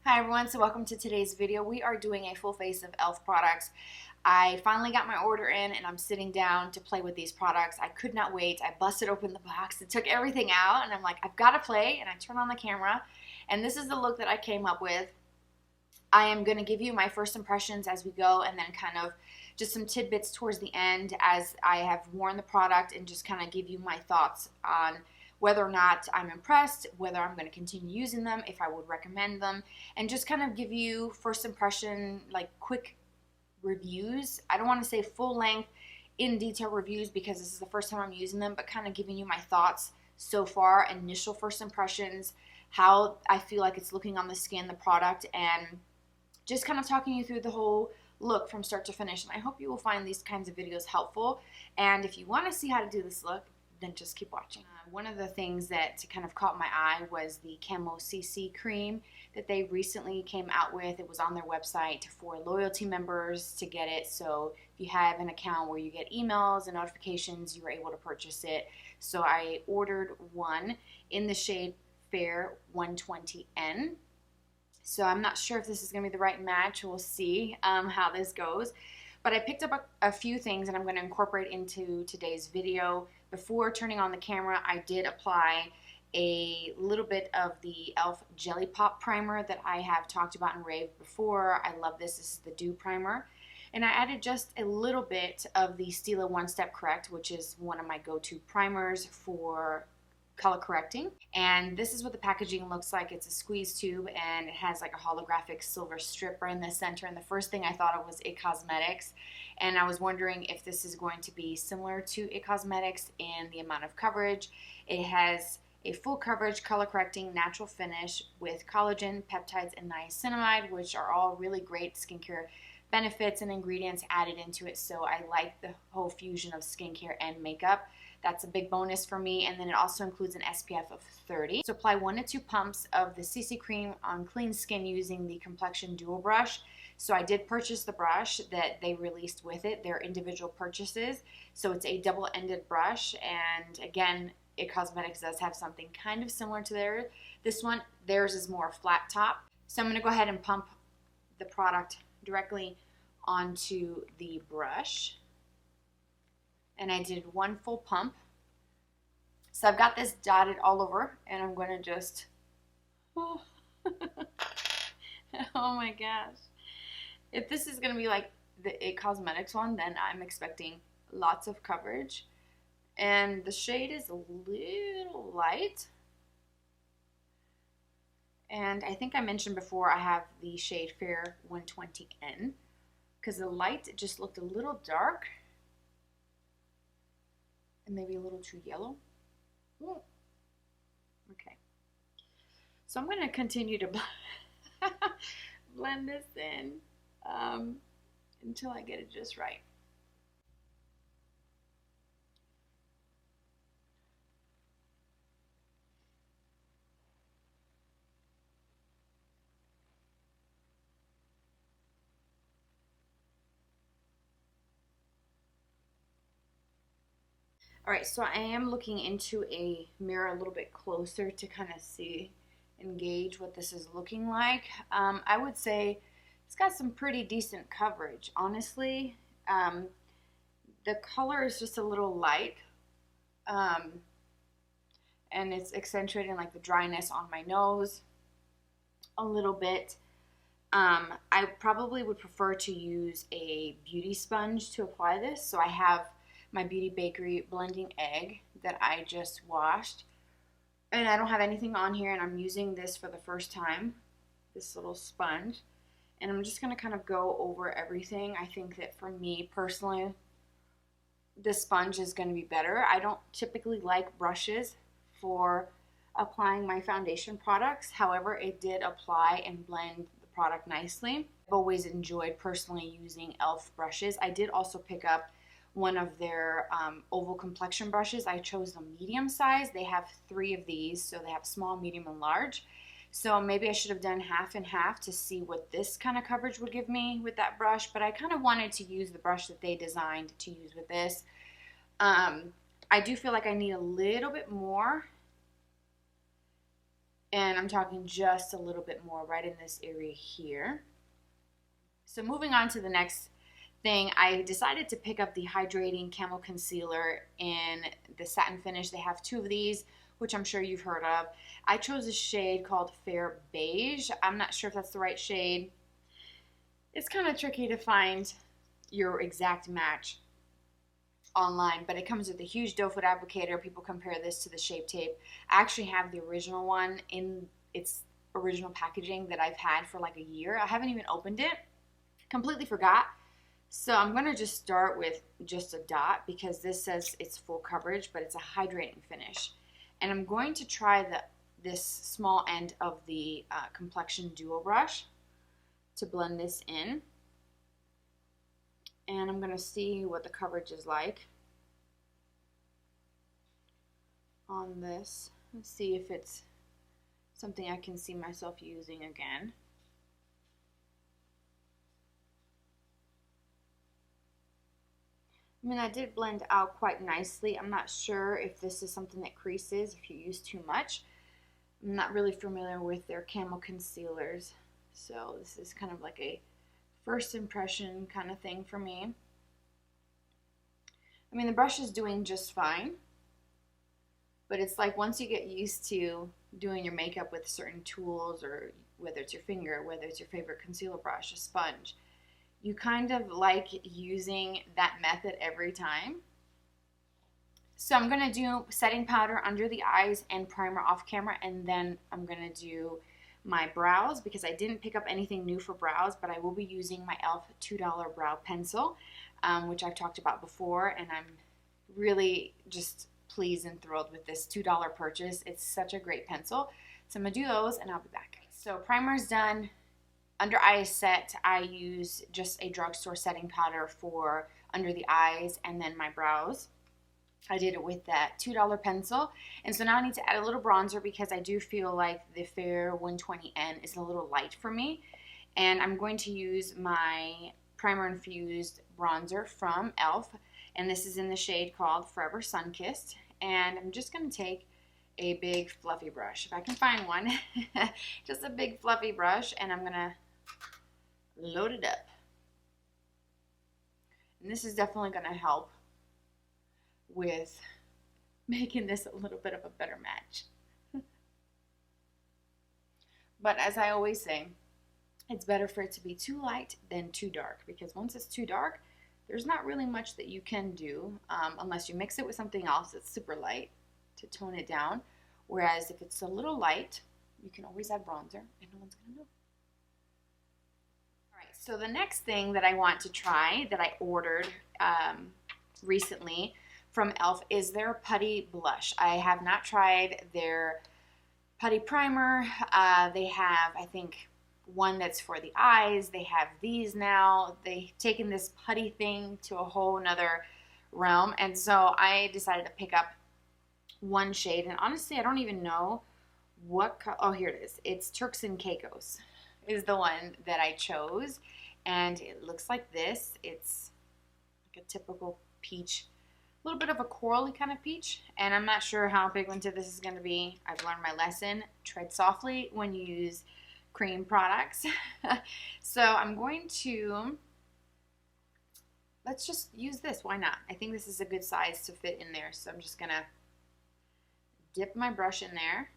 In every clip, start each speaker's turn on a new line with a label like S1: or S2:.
S1: Hi everyone, so welcome to today's video. We are doing a full face of e.l.f. products. I finally got my order in and I'm sitting down to play with these products. I could not wait. I busted open the box and took everything out and I'm like, I've got to play, and I turn on the camera and this is the look that I came up with. I am going to give you my first impressions as we go, and then kind of just some tidbits towards the end as I have worn the product, and just kind of give you my thoughts on whether or not I'm impressed, whether I'm going to continue using them, if I would recommend them, and just kind of give you first impression, like quick reviews. I don't want to say full length in detail reviews because this is the first time I'm using them, but kind of giving you my thoughts so far, initial first impressions, how I feel like it's looking on the skin, the product, and just kind of talking you through the whole look from start to finish. And I hope you will find these kinds of videos helpful. And if you want to see how to do this look, then just keep watching. One of the things that kind of caught my eye was the Camo CC Cream that they recently came out with. It was on their website for loyalty members to get it. So if you have an account where you get emails and notifications, you were able to purchase it. So I ordered one in the shade Fair 120N. So I'm not sure if this is going to be the right match. We'll see how this goes. But I picked up a few things and I'm going to incorporate into today's video. Before turning on the camera, I did apply a little bit of the e.l.f. Jelly Pop Primer that I have talked about and raved before. I love this. This is the Dew Primer. And I added just a little bit of the Stila One Step Correct, which is one of my go-to primers for color correcting. And this is what the packaging looks like. It's a squeeze tube and it has like a holographic silver strip right in the center, and the first thing I thought of was It Cosmetics, and I was wondering if this is going to be similar to It Cosmetics in the amount of coverage. It has a full coverage color correcting natural finish with collagen, peptides, and niacinamide, which are all really great skincare benefits and ingredients added into it. So I like the whole fusion of skincare and makeup. That's a big bonus for me. And then it also includes an SPF of 30. So apply 1 to 2 pumps of the CC Cream on clean skin using the Complexion Duo Brush. So I did purchase the brush that they released with it. They're individual purchases. So it's a double-ended brush. And again, It Cosmetics does have something kind of similar to theirs. This one, theirs is more flat top. So I'm going to go ahead and pump the product directly onto the brush. And I did 1 full pump. So I've got this dotted all over, and I'm going to just, oh. Oh my gosh. If this is going to be like the It Cosmetics one, then I'm expecting lots of coverage. And the shade is a little light. And I think I mentioned before I have the shade Fair 120N, because the light just looked a little dark. Maybe a little too yellow. Ooh. Okay. So I'm going to continue to blend this in until I get it just right. Alright, so I am looking into a mirror a little bit closer to kind of see and gauge what this is looking like. I would say it's got some pretty decent coverage, honestly. The color is just a little light, and it's accentuating like the dryness on my nose a little bit. I probably would prefer to use a beauty sponge to apply this, so I have my Beauty Bakerie blending egg that I just washed, and I don't have anything on here, and I'm using this for the first time, this little sponge, and I'm just going to kind of go over everything. I think that for me personally, this sponge is going to be better. I don't typically like brushes for applying my foundation products. However, it did apply and blend the product nicely. I've always enjoyed personally using e.l.f. brushes. I did also pick up one of their oval complexion brushes. I chose the medium size. They have 3 of these, so they have small, medium, and large. So maybe I should have done half and half to see what this kind of coverage would give me with that brush, but I kind of wanted to use the brush that they designed to use with this. I do feel like I need a little bit more And I'm talking just a little bit more right in this area here. So moving on to the next thing, I decided to pick up the Hydrating Camo Concealer in the satin finish. They have 2 of these, which I'm sure you've heard of. I chose a shade called Fair Beige. I'm not sure if that's the right shade. It's kind of tricky to find your exact match online, but it comes with a huge doe foot applicator. People compare this to the Shape Tape. I actually have the original one in its original packaging that I've had for like a year. I haven't even opened it. Completely forgot. So I'm going to just start with just a dot because this says it's full coverage, but it's a hydrating finish. And I'm going to try this small end of the Complexion Duo Brush to blend this in. And I'm going to see what the coverage is like on this. Let's see if it's something I can see myself using again. I mean, that did blend out quite nicely. I'm not sure if this is something that creases if you use too much. I'm not really familiar with their camo concealers, so this is kind of like a first impression kind of thing for me. I mean, the brush is doing just fine, but it's like once you get used to doing your makeup with certain tools, or whether it's your finger, whether it's your favorite concealer brush, a sponge, you kind of like using that method every time. So I'm going to do setting powder under the eyes and primer off camera, and then I'm going to do my brows because I didn't pick up anything new for brows, but I will be using my e.l.f. $2 brow pencil, which I've talked about before, and I'm really just pleased and thrilled with this $2 purchase. It's such a great pencil. So I'm going to do those and I'll be back. So primer's done. Under eye is set. I use just a drugstore setting powder for under the eyes and then my brows. I did it with that $2 pencil. And so now I need to add a little bronzer because I do feel like the Fair 120N is a little light for me. And I'm going to use my Primer Infused bronzer from e.l.f. And this is in the shade called Forever Sunkissed. And I'm just going to take a big fluffy brush, if I can find one. Just a big fluffy brush, and I'm going to load it up. And this is definitely going to help with making this a little bit of a better match. But as I always say, it's better for it to be too light than too dark, because once it's too dark, there's not really much that you can do unless you mix it with something else that's super light to tone it down. Whereas if it's a little light, you can always add bronzer and no one's going to know. Alright, so the next thing that I want to try that I ordered recently from e.l.f. is their Putty blush. I have not tried their Putty primer. They have, I think, one that's for the eyes. They have these now. They've taken this Putty thing to a whole nother realm, and so I decided to pick up one shade, and honestly I don't even know what oh, here it is. It's Turks and Caicos is the one that I chose, and it looks like this. It's like a typical peach, a little bit of a corally kind of peach, and I'm not sure how pigmented this is going to be. I've learned my lesson. Tread softly when you use cream products. So I'm going to, let's just use this. Why not? I think this is a good size to fit in there, so I'm just going to dip my brush in there,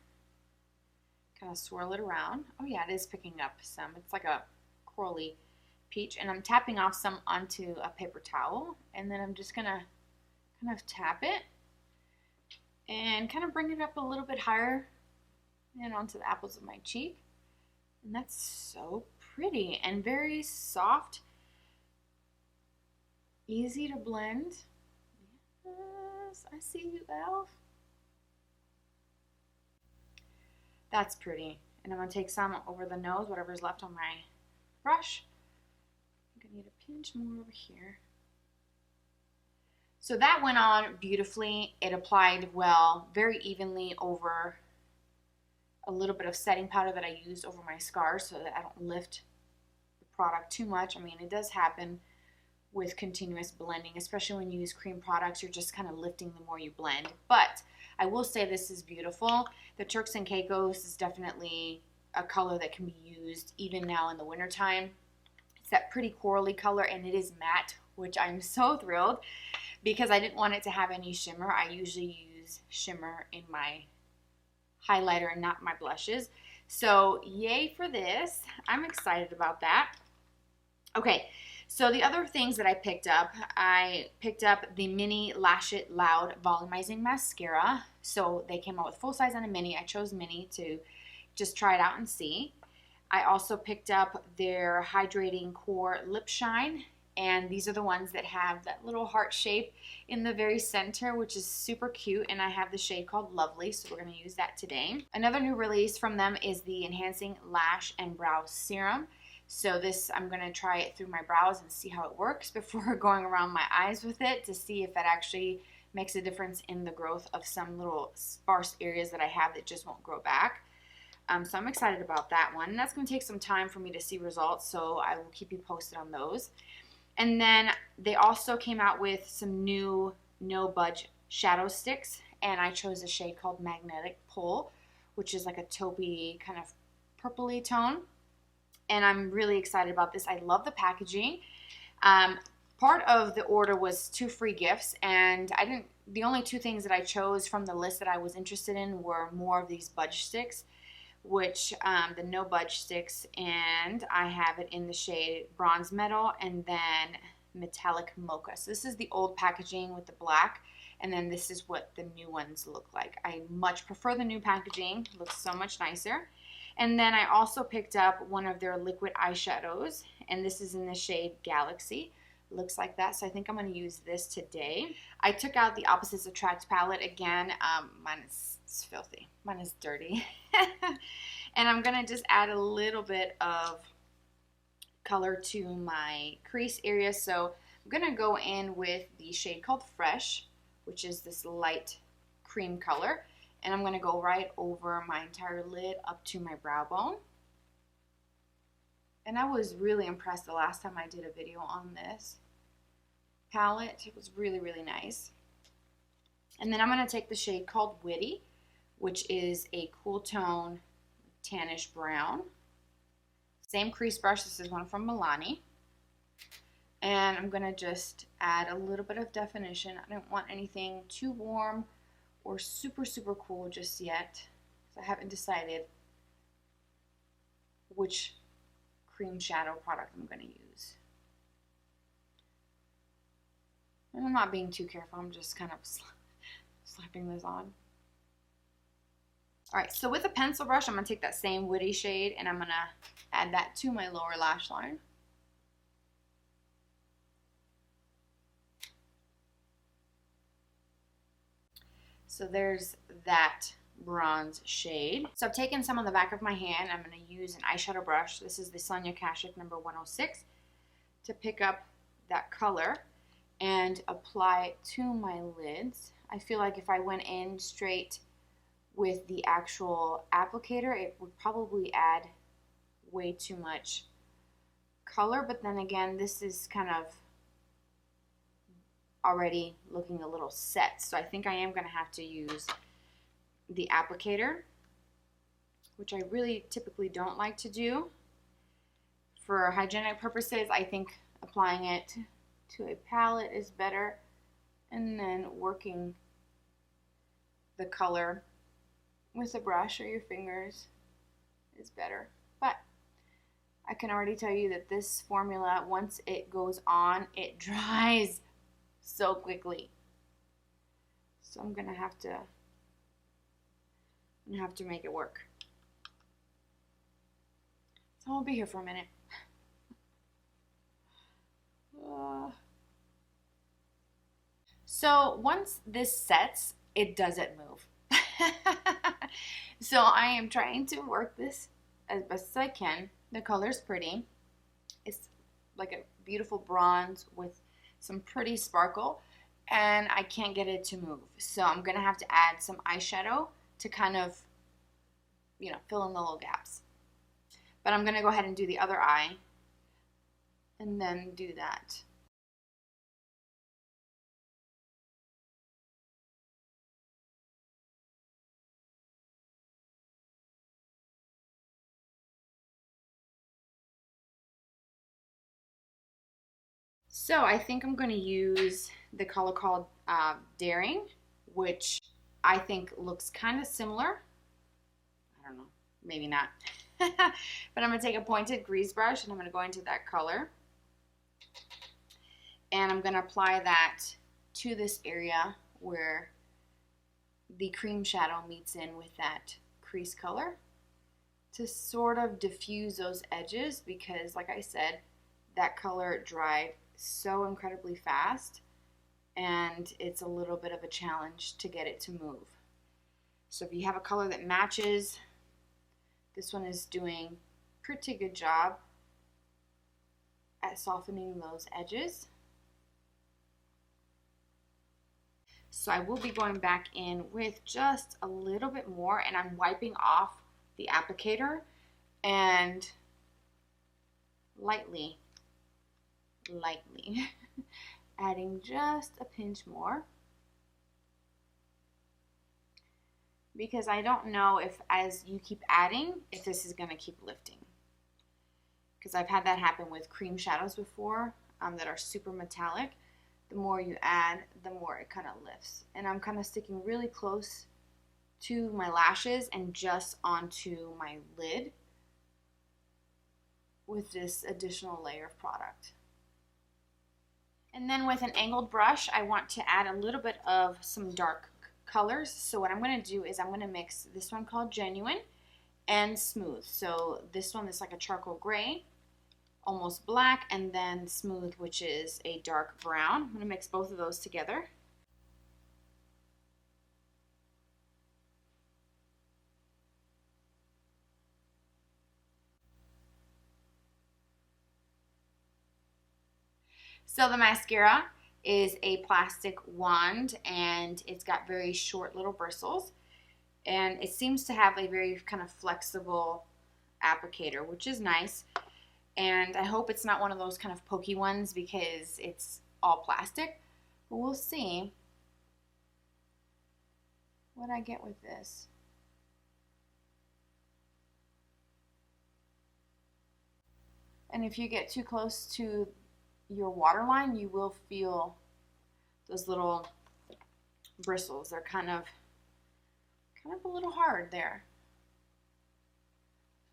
S1: kind of swirl it around. Oh yeah, it is picking up some. It's like a corally peach, and I'm tapping off some onto a paper towel, and then I'm just gonna kind of tap it and kind of bring it up a little bit higher and onto the apples of my cheek. And that's so pretty and very soft, easy to blend. Yes, I see you, e.l.f. That's pretty. And I'm going to take some over the nose, whatever's left on my brush. I'm going to need a pinch more over here. So that went on beautifully. It applied well, very evenly over a little bit of setting powder that I used over my scars so that I don't lift the product too much. I mean, it does happen with continuous blending, especially when you use cream products. You're just kind of lifting the more you blend. But I will say this is beautiful. The Turks and Caicos is definitely a color that can be used even now in the wintertime. It's that pretty corally color, and it is matte, which I'm so thrilled because I didn't want it to have any shimmer. I usually use shimmer in my highlighter and not my blushes. So yay for this. I'm excited about that. Okay, so the other things that I picked up the mini Lash It Loud Volumizing Mascara. So they came out with full size and a mini. I chose mini to just try it out and see. I also picked up their Hydrating Core Lip Shine. And these are the ones that have that little heart shape in the very center, which is super cute. And I have the shade called Lovely, so we're going to use that today. Another new release from them is the Enhancing Lash and Brow Serum. So this, I'm going to try it through my brows and see how it works before going around my eyes with it to see if it actually makes a difference in the growth of some little sparse areas that I have that just won't grow back. So I'm excited about that one. And that's going to take some time for me to see results, so I will keep you posted on those. And then they also came out with some new No Budge shadow sticks, and I chose a shade called Magnetic Pull, which is like a taupey kind of purpley tone. And I'm really excited about this. I love the packaging. Part of the order was 2 free gifts, and the only 2 things that I chose from the list that I was interested in were more of these budge sticks, which the No Budge sticks, and I have it in the shade Bronze Metal and then Metallic Mocha. So this is the old packaging with the black, and then this is what the new ones look like. I much prefer the new packaging. It looks so much nicer. And then I also picked up one of their liquid eyeshadows, and this is in the shade Galaxy. It looks like that, so I think I'm going to use this today. I took out the Opposites Attract palette again. Mine is filthy. Mine is dirty. And I'm going to just add a little bit of color to my crease area. So I'm going to go in with the shade called Fresh, which is this light cream color. And I'm going to go right over my entire lid up to my brow bone. And I was really impressed the last time I did a video on this palette. It was really, really nice. And then I'm going to take the shade called Witty, which is a cool tone tannish brown. Same crease brush. This is one from Milani. And I'm going to just add a little bit of definition. I don't want anything too warm or super, super cool just yet. So I haven't decided which cream shadow product I'm going to use. And I'm not being too careful. I'm just kind of slapping this on. Alright, so with a pencil brush, I'm going to take that same Witty shade and I'm going to add that to my lower lash line. So there's that bronze shade. So I've taken some on the back of my hand. I'm going to use an eyeshadow brush. This is the Sonia Kashuk number 106 to pick up that color and apply it to my lids. I feel like if I went in straight with the actual applicator, it would probably add way too much color, but then again, this is kind of already looking a little set, so I think I am going to have to use the applicator, which I really typically don't like to do. For hygienic purposes, I think applying it to a palette is better, and then working the color with a brush or your fingers is better. But I can already tell you that this formula, once it goes on, it dries so quickly. So I'm gonna have to make it work. So I'll be here for a minute. So once this sets, it doesn't move. So I am trying to work this as best as I can. The color's pretty. It's like a beautiful bronze with some pretty sparkle, and I can't get it to move. So I'm gonna have to add some eyeshadow to kind of, fill in the little gaps. But I'm gonna go ahead and do the other eye and then do that. So I think I'm going to use the color called Daring, which I think looks kind of similar. I don't know, maybe not. But I'm going to take a pointed grease brush and I'm going to go into that color. And I'm going to apply that to this area where the cream shadow meets in with that crease color to sort of diffuse those edges, because like I said, that color dried so incredibly fast and it's a little bit of a challenge to get it to move. So if you have a color that matches, this one is doing a pretty good job at softening those edges. So I will be going back in with just a little bit more, and I'm wiping off the applicator and lightly adding just a pinch more, because I don't know if as you keep adding, if this is going to keep lifting, because I've had that happen with cream shadows before that are super metallic. The more you add, the more it kind of lifts. And I'm kind of sticking really close to my lashes and just onto my lid with this additional layer of product. And then with an angled brush, I want to add a little bit of some dark colors. So what I'm going to do is I'm going to mix this one called Genuine and Smooth. So this one is like a charcoal gray, almost black, and then Smooth, which is a dark brown. I'm going to mix both of those together. So the mascara is a plastic wand and it's got very short little bristles, and it seems to have a very kind of flexible applicator, which is nice. And I hope it's not one of those kind of pokey ones because it's all plastic. But we'll see what I get with this. And if you get too close to your waterline, you will feel those little bristles. They're kind of a little hard there.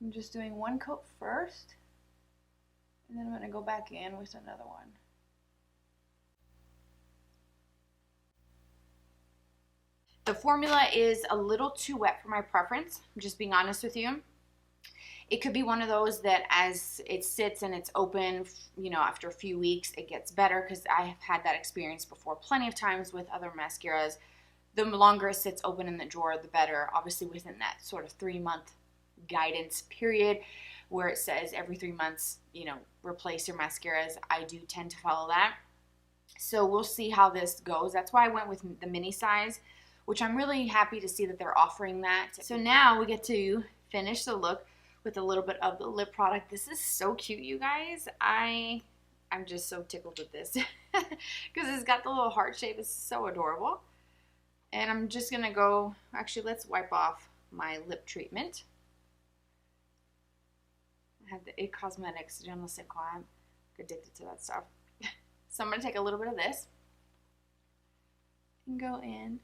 S1: I'm just doing one coat first, and then I'm going to go back in with another one. The formula is a little too wet for my preference. I'm just being honest with you. It could be one of those that as it sits and it's open, you know, after a few weeks, it gets better, because I have had that experience before plenty of times with other mascaras. The longer it sits open in the drawer, the better. Obviously within that sort of 3-month guidance period where it says every 3 months, you know, replace your mascaras. I do tend to follow that. So we'll see how this goes. That's why I went with the mini size, which I'm really happy to see that they're offering that. So now we get to finish the look with a little bit of the lip product. This is so cute, you guys. I'm just so tickled with this because it's got the little heart shape. It's so adorable. And I'm just gonna go, actually let's wipe off my lip treatment. I have the E.l.f. Cosmetics, je ne sais quoi. I'm addicted to that stuff. So I'm gonna take a little bit of this and go in.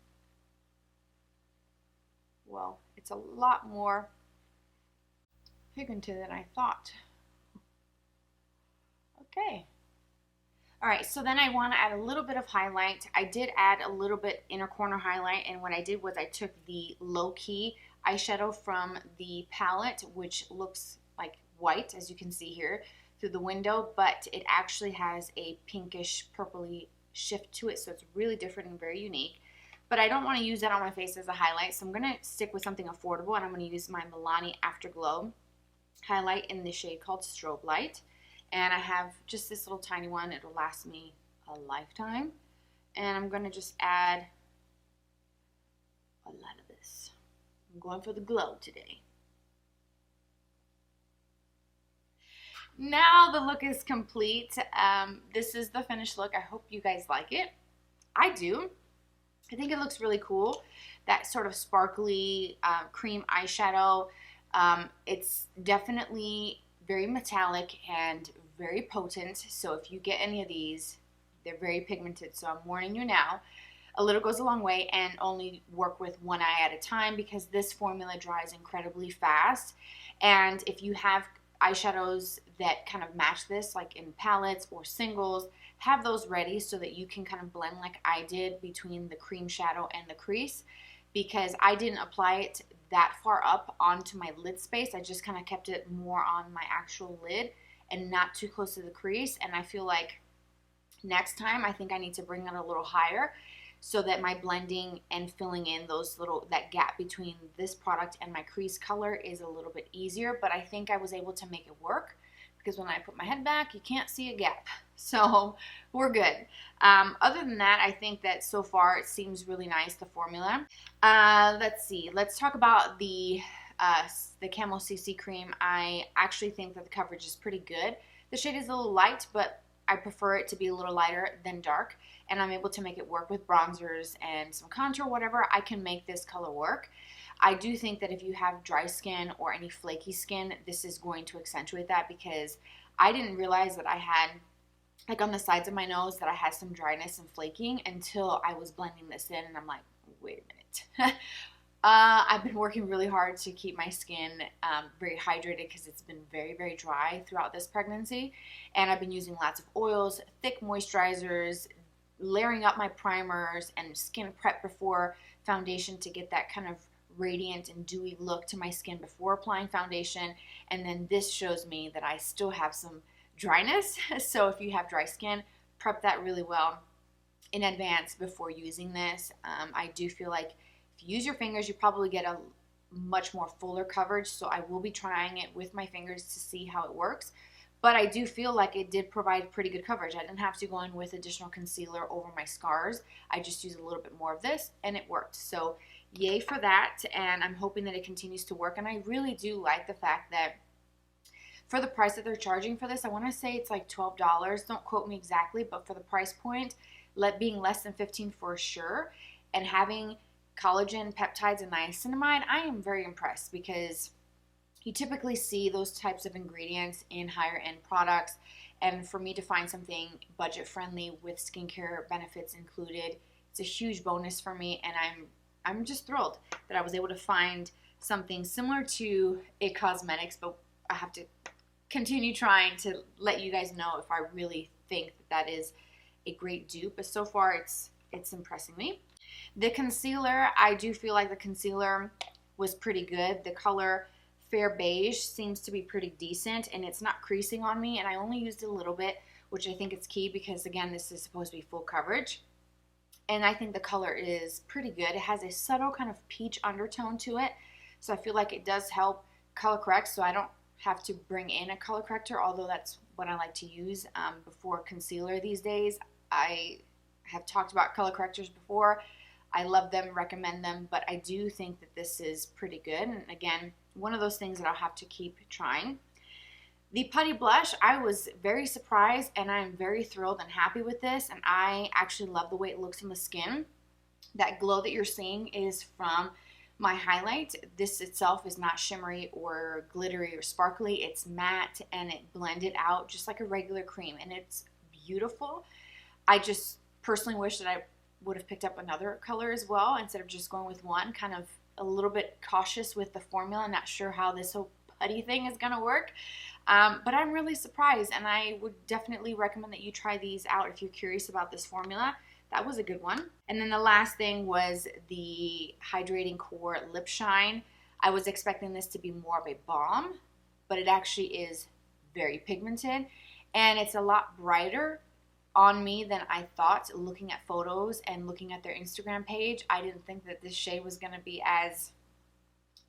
S1: Well, it's a lot more pigmented than I thought. Okay. All right, so then I want to add a little bit of highlight. I did add a little bit inner corner highlight, and what I did was I took the Low Key eyeshadow from the palette, which looks like white, as you can see here through the window, but it actually has a pinkish purpley shift to it, so it's really different and very unique. But I don't want to use that on my face as a highlight, so I'm going to stick with something affordable, and I'm going to use my Milani Afterglow highlight in the shade called Strobelight. And I have just this little tiny one. It'll last me a lifetime. And I'm going to just add a lot of this. I'm going for the glow today. Now the look is complete. This is the finished look. I hope you guys like it. I do. I think it looks really cool. That sort of sparkly cream eyeshadow. It's definitely very metallic and very potent. So if you get any of these, they're very pigmented. So I'm warning you now. A little goes a long way, and only work with one eye at a time because this formula dries incredibly fast. And if you have eyeshadows that kind of match this, like in palettes or singles, have those ready so that you can kind of blend like I did between the cream shadow and the crease, because I didn't apply it that far up onto my lid space. I just kind of kept it more on my actual lid and not too close to the crease. And I feel like next time I think I need to bring it a little higher so that my blending and filling in that gap between this product and my crease color is a little bit easier. But I think I was able to make it work because when I put my head back, you can't see a gap. So we're good. Other than that, I think that so far it seems really nice, the formula. Let's see. Let's talk about the Camo CC Cream. I actually think that the coverage is pretty good. The shade is a little light, but I prefer it to be a little lighter than dark, and I'm able to make it work with bronzers and some contour, whatever. I can make this color work. I do think that if you have dry skin or any flaky skin, this is going to accentuate that, because I didn't realize that I had, like on the sides of my nose, that I had some dryness and flaking until I was blending this in, and I'm like, wait a minute. I've been working really hard to keep my skin very hydrated because it's been very, very dry throughout this pregnancy. And I've been using lots of oils, thick moisturizers, layering up my primers, and skin prep before foundation to get that kind of radiant and dewy look to my skin before applying foundation. And then this shows me that I still have some dryness. So if you have dry skin, prep that really well in advance before using this. I do feel like if you use your fingers, you probably get a much more fuller coverage, so I will be trying it with my fingers to see how it works. But I do feel like it did provide pretty good coverage. I didn't have to go in with additional concealer over my scars. I just used a little bit more of this, and it worked. So yay for that, and I'm hoping that it continues to work. And I really do like the fact that for the price that they're charging for this, I want to say it's like $12. Don't quote me exactly, but for the price point, being less than $15 for sure, and having collagen, peptides, and niacinamide, I am very impressed, because you typically see those types of ingredients in higher end products, and for me to find something budget friendly with skincare benefits included, it's a huge bonus for me. And I'm just thrilled that I was able to find something similar to IT Cosmetics, but I have to continue trying to let you guys know if I really think that is a great dupe. But so far it's impressing me. The concealer, I do feel like the concealer was pretty good. The color Fair Beige seems to be pretty decent, and it's not creasing on me, and I only used it a little bit, which I think is key because, again, this is supposed to be full coverage. And I think the color is pretty good. It has a subtle kind of peach undertone to it, so I feel like it does help color correct, so I don't have to bring in a color corrector, although that's what I like to use before concealer these days. I have talked about color correctors before. I love them, recommend them, but I do think that this is pretty good. And again, one of those things that I'll have to keep trying. The Putty blush, I was very surprised, and I'm very thrilled and happy with this, and I actually love the way it looks on the skin. That glow that you're seeing is from my highlight. This itself is not shimmery or glittery or sparkly. It's matte, and it blended out just like a regular cream, and it's beautiful. I just personally wish that I would have picked up another color as well instead of just going with one. Kind of a little bit cautious with the formula, not sure how this whole putty thing is gonna work, but I'm really surprised, and I would definitely recommend that you try these out if you're curious about this formula. That was a good one. And then the last thing was the Hydrating Core Lip Shine. I was expecting this to be more of a balm, but it actually is very pigmented, and it's a lot brighter on me than I thought. Looking at photos and looking at their Instagram page, I didn't think that this shade was going to be as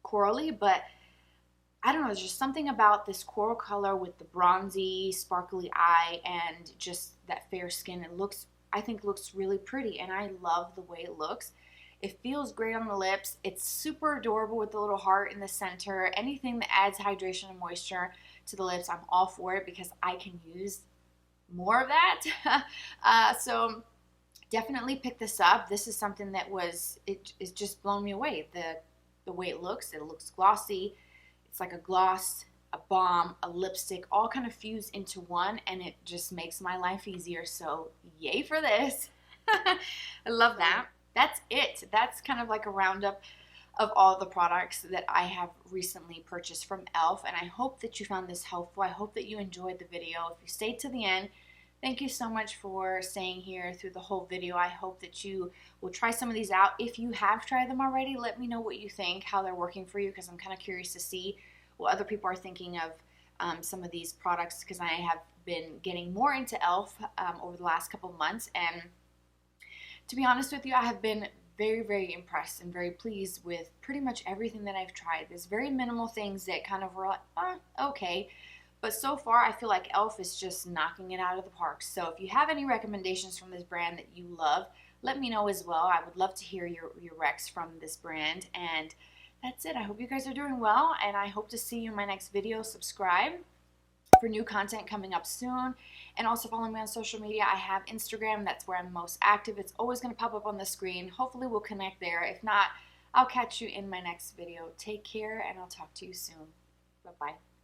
S1: corally, but I don't know, there's just something about this coral color with the bronzy, sparkly eye and just that fair skin. It looks, I think, looks really pretty, and I love the way it looks. It feels great on the lips. It's super adorable with the little heart in the center. Anything that adds hydration and moisture to the lips, I'm all for it, because I can use more of that. So definitely pick this up. This is something that it's just blown me away. The way it looks glossy. It's like a gloss a balm, a lipstick, all kind of fused into one, and it just makes my life easier. So yay for this. I love that. That's it. That's kind of like a roundup of all the products that I have recently purchased from e.l.f. And I hope that you found this helpful. I hope that you enjoyed the video. If you stayed to the end, thank you so much for staying here through the whole video. I hope that you will try some of these out. If you have tried them already, let me know what you think, how they're working for you, because I'm kind of curious to see what other people are thinking of some of these products, because I have been getting more into e.l.f. Over the last couple months, and to be honest with you, I have been very, very impressed and very pleased with pretty much everything that I've tried. There's very minimal things that kind of were like, okay. But so far, I feel like e.l.f. is just knocking it out of the park. So if you have any recommendations from this brand that you love, let me know as well. I would love to hear your recs from this brand. And that's it. I hope you guys are doing well, and I hope to see you in my next video. Subscribe for new content coming up soon, and also follow me on social media. I have Instagram. That's where I'm most active. It's always going to pop up on the screen. Hopefully we'll connect there. If not, I'll catch you in my next video. Take care, and I'll talk to you soon. Bye-bye.